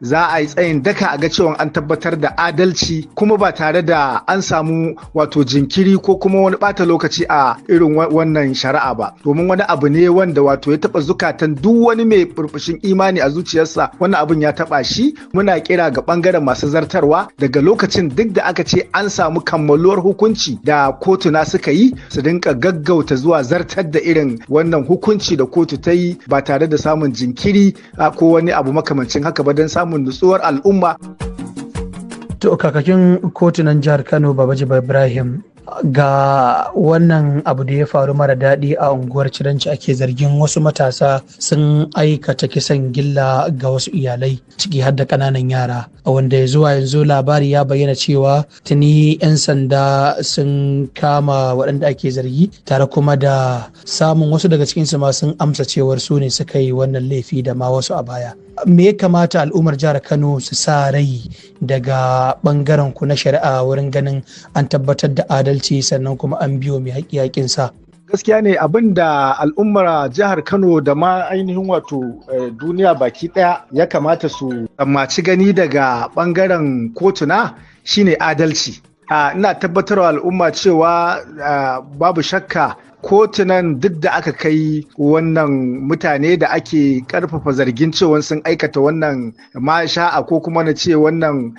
za a yi tsayin daka a ga cewa an tabbatar da adalci kuma ba tare da an samu wato jinkiri ko kuma wani bata lokaci a irin wannan shari'a ba, domin wani abu ne wanda wato ya taba zukatan duk wani mai burbushin imani a zuciyarsa. Wannan abun ya taba shi. Muna kira ga bangaren masu zartarwa daga lokacin duk da aka ce an samu kammaluwar hukunci da kotuna suka yi, su dinka gaggauta zuwa zartar da irin wannan hukunci da kotu ta yi ba tare da samun jinkiri ko wani abu makamancin haka ba, don samun nutsuwar al'umma. To kakakin kotunan jihar Kano Babaji Ibrahim, ga wannan abu da ya faru mara daɗi a unguwar Ciranci, ake zargin wasu matasa sun aikata kisan gilla ga wasu iyalai ciki har da ƙananan yara, wanda zuwa yanzu labari ya bayyana cewa tuni 'yan sanda sun kama waɗanda ake zargi, tare kuma da samun wasu daga cikinsu ma sun amsa cewar su ne suka yi wannan laifi da ma wasu a baya. Me ya kamata al'ummar jihar Kano su sa rai daga bangaren ku na shari'a wurin ganin an tabbatar da adalci sannan kuma an biyo mai haƙƙi haƙƙinsa? Gaskiya ne abin da al'ummar jihar Kano da ma ainihin wato duniya baki ɗaya ya kamata su tsammaci gani daga bangaren kotuna shine adalci. Ina tabbatarwa al'umma cewa babu shakka kotunan duk da aka kai wannan mutane da ake karfafa zargin cewa sun aikata wannan masha'a ko kuma na ce wannan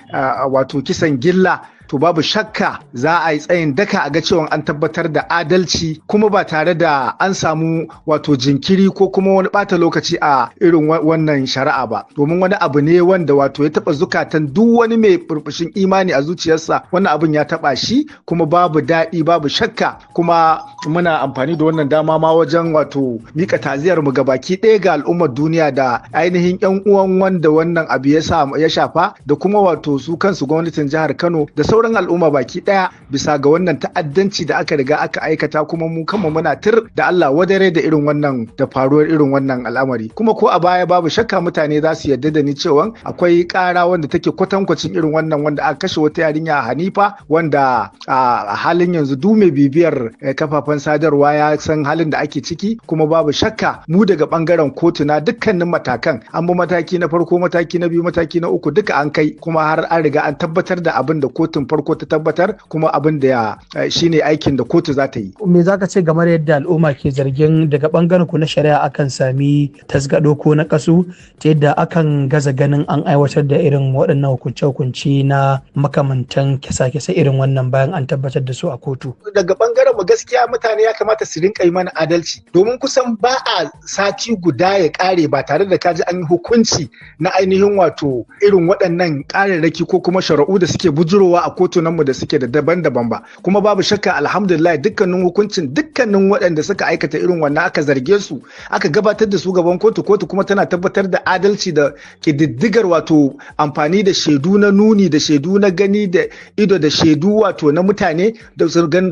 wato kisan gilla, to babu shakka za a yi tsayin daka a ga cewa an tabbatar da adalci kuma ba tare da an samu wato jinkiri ko kuma wani bata lokaci a irin wannan shari'a ba, domin wani abu ne wanda wato ya taba zukatan duk wani mai burbushin imani a zuciyarsa. Wannan abun ya taba shi kuma babu daɗi, babu shakka. Kuma muna amfani da wannan dama ma wajen wato mika ta'aziyar mu gabaki ɗaya ga al'ummar duniya da ainihin yan uwan wanda wannan abu ya shafa, da kuma wato su kansu gwamnatin jihar Kano da sauran al'umma baki daya bisa ga wannan ta'addanci da aka riga aka aikata. Kuma mu kanmu muna tir da Allah wadare da irin wannan, da faruwar irin wannan al'amari. Kuma ko a baya babu shakka mutane za su yarda da ni cewa akwai ƙara wanda take kwatankwacin irin wannan, wanda aka kashe wata yarinya Hanifa, wanda a halin yanzu duk mai bibiyar kafafen sadarwa ya san halin da ake ciki. Kuma babu shakka mu daga bangaren kotuna dukkanin matakan an bi mataki na farko, mataki na biyu, mataki na uku duka an kai, kuma har an riga an tabbatar da abin da kotun farko ta tabbatar, kuma abin da shine aikin da kotu za ta yi. Me za ka ce game da yadda al'umma ke zargin daga bangaren ku na shari'a akan sami tasgado ko na kasu ta yadda akan gaza ganin an aiwatar da irin waɗannan hukunce-hukunce na makamantan kisa-kisa irin wannan bayan an tabbatar da su a kotu? Daga bangaren mu gaskiya mutane ya kamata su rinka yi mana adalci, domin kusan ba a sati guda ya kare ba tare da kaji an yi hukunci na ainihin wato irin waɗannan ƙararraki ko kuma shari'u da suke bujurowa a kotunanmu da suke da daban-daban ba. Kuma babu shakka alhamdulillah dukkanin hukuncin dukkanin waɗanda suka aikata irin wannan aka zarge su, aka gabatar da su gaban kotu kuma tana tabbatar da adalci da ƙididdigar wato amfani da shaidu na nuni da shaidu na gani da ido da shaidu wato na mutane da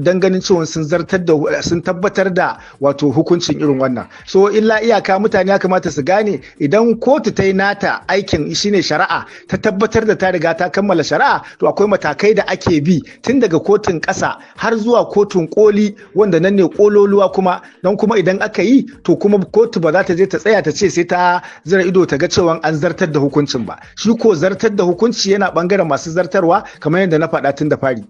dan ganin cewa sun tabbatar da wato hukuncin irin wannan. So illa iyaka mutane ya kamata su gane, idan kotu ta yi nata aikin shine shari'a, ta tabbatar da ta riga ta kammala shari'a, to akwai matakai da ake bi tun daga kotun ƙasa har zuwa kotun koli, wanda nan ne kololuwa kuma. Don kuma idan aka yi to kuma kotu ba za ta je ta tsaya ta ce sai ta zira ido ta ga cewa an zartar da hukuncin ba. Shi ko zartar da hukunci yana bangaren masu zartarwa, kamar yadda na faɗa tun da fari.